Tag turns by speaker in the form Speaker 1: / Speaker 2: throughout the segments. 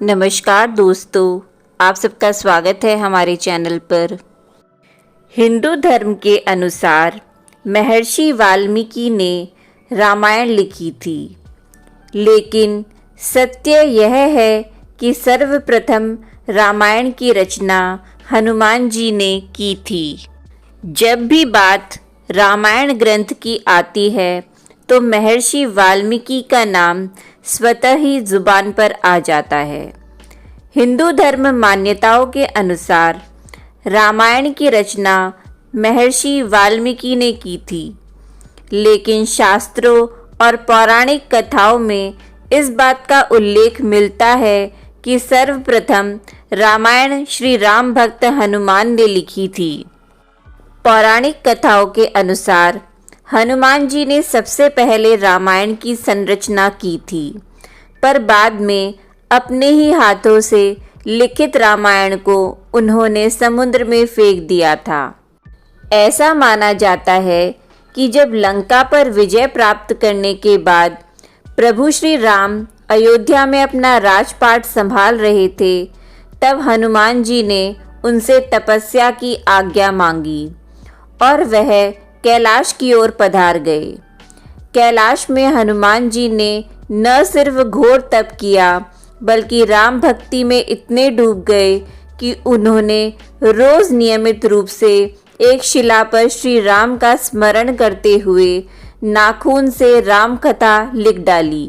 Speaker 1: नमस्कार दोस्तों, आप सबका स्वागत है हमारे चैनल पर। हिंदू धर्म के अनुसार महर्षि वाल्मीकि ने रामायण लिखी थी, लेकिन सत्य यह है कि सर्वप्रथम रामायण की रचना हनुमान जी ने की थी। जब भी बात रामायण ग्रंथ की आती है तो महर्षि वाल्मीकि का नाम स्वतः ही जुबान पर आ जाता है। हिंदू धर्म मान्यताओं के अनुसार रामायण की रचना महर्षि वाल्मीकि ने की थी, लेकिन शास्त्रों और पौराणिक कथाओं में इस बात का उल्लेख मिलता है कि सर्वप्रथम रामायण श्री राम भक्त हनुमान ने लिखी थी। पौराणिक कथाओं के अनुसार हनुमान जी ने सबसे पहले रामायण की संरचना की थी, पर बाद में अपने ही हाथों से लिखित रामायण को उन्होंने समुद्र में फेंक दिया था। ऐसा माना जाता है कि जब लंका पर विजय प्राप्त करने के बाद प्रभु श्री राम अयोध्या में अपना राजपाट संभाल रहे थे, तब हनुमान जी ने उनसे तपस्या की आज्ञा मांगी और वह कैलाश की ओर पधार गए। कैलाश में हनुमान जी ने न सिर्फ घोर तप किया, बल्कि राम भक्ति में इतने डूब गए कि उन्होंने रोज नियमित रूप से एक शिला पर श्री राम का स्मरण करते हुए नाखून से राम कथा लिख डाली।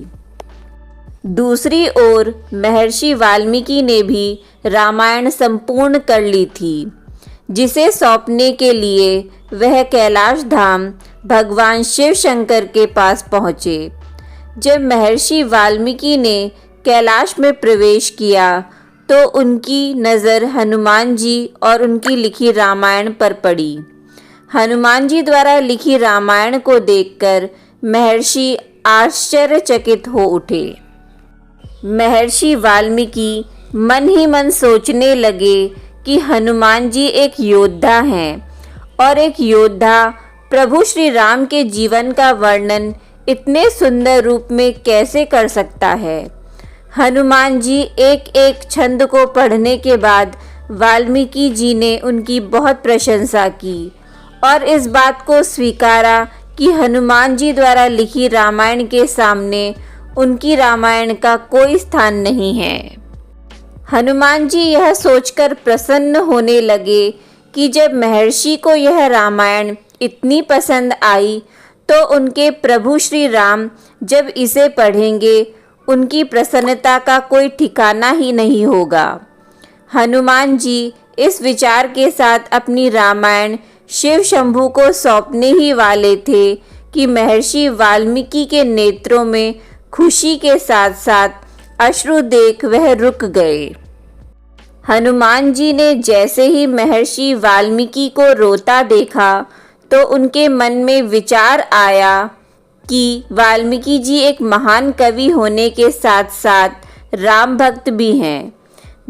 Speaker 1: दूसरी ओर महर्षि वाल्मीकि ने भी रामायण संपूर्ण कर ली थी, जिसे सौंपने के लिए वह कैलाश धाम भगवान शिव शंकर के पास पहुँचे। जब महर्षि वाल्मीकि ने कैलाश में प्रवेश किया तो उनकी नज़र हनुमान जी और उनकी लिखी रामायण पर पड़ी। हनुमान जी द्वारा लिखी रामायण को देखकर महर्षि आश्चर्यचकित हो उठे। महर्षि वाल्मीकि मन ही मन सोचने लगे कि हनुमान जी एक योद्धा हैं, और एक योद्धा प्रभु श्री राम के जीवन का वर्णन इतने सुंदर रूप में कैसे कर सकता है। हनुमान जी एक एक छंद को पढ़ने के बाद वाल्मीकि जी ने उनकी बहुत प्रशंसा की और इस बात को स्वीकारा कि हनुमान जी द्वारा लिखी रामायण के सामने उनकी रामायण का कोई स्थान नहीं है। हनुमान जी यह सोचकर प्रसन्न होने लगे कि जब महर्षि को यह रामायण इतनी पसंद आई तो उनके प्रभु श्री राम जब इसे पढ़ेंगे उनकी प्रसन्नता का कोई ठिकाना ही नहीं होगा। हनुमान जी इस विचार के साथ अपनी रामायण शिव शंभू को सौंपने ही वाले थे कि महर्षि वाल्मीकि के नेत्रों में खुशी के साथ साथ अश्रु देख वह रुक गए। हनुमान जी ने जैसे ही महर्षि वाल्मीकि को रोता देखा तो उनके मन में विचार आया कि वाल्मीकि जी एक महान कवि होने के साथ साथ राम भक्त भी हैं।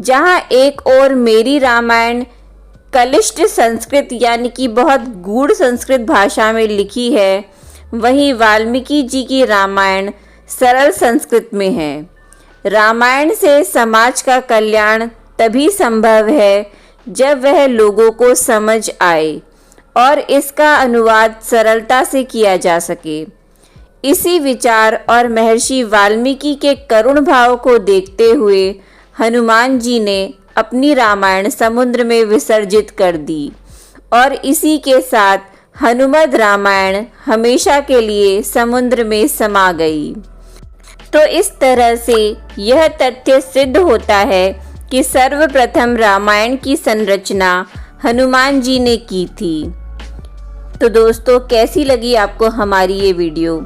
Speaker 1: जहाँ एक ओर मेरी रामायण कलिष्ट संस्कृत यानी कि बहुत गूढ़ संस्कृत भाषा में लिखी है, वहीं वाल्मीकि जी की रामायण सरल संस्कृत में है। रामायण से समाज का कल्याण तभी संभव है जब वह लोगों को समझ आए और इसका अनुवाद सरलता से किया जा सके। इसी विचार और महर्षि वाल्मीकि के करुण भाव को देखते हुए हनुमान जी ने अपनी रामायण समुद्र में विसर्जित कर दी और इसी के साथ हनुमद रामायण हमेशा के लिए समुद्र में समा गई। तो इस तरह से यह तथ्य सिद्ध होता है कि सर्वप्रथम रामायण की संरचना हनुमान जी ने की थी। तो दोस्तों, कैसी लगी आपको हमारी ये वीडियो?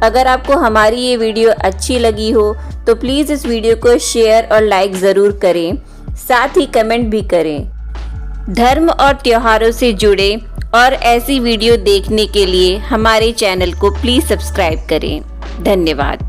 Speaker 1: अगर आपको हमारी ये वीडियो अच्छी लगी हो तो प्लीज़ इस वीडियो को शेयर और लाइक ज़रूर करें, साथ ही कमेंट भी करें। धर्म और त्योहारों से जुड़े और ऐसी वीडियो देखने के लिए हमारे चैनल को प्लीज़ सब्सक्राइब करें। धन्यवाद।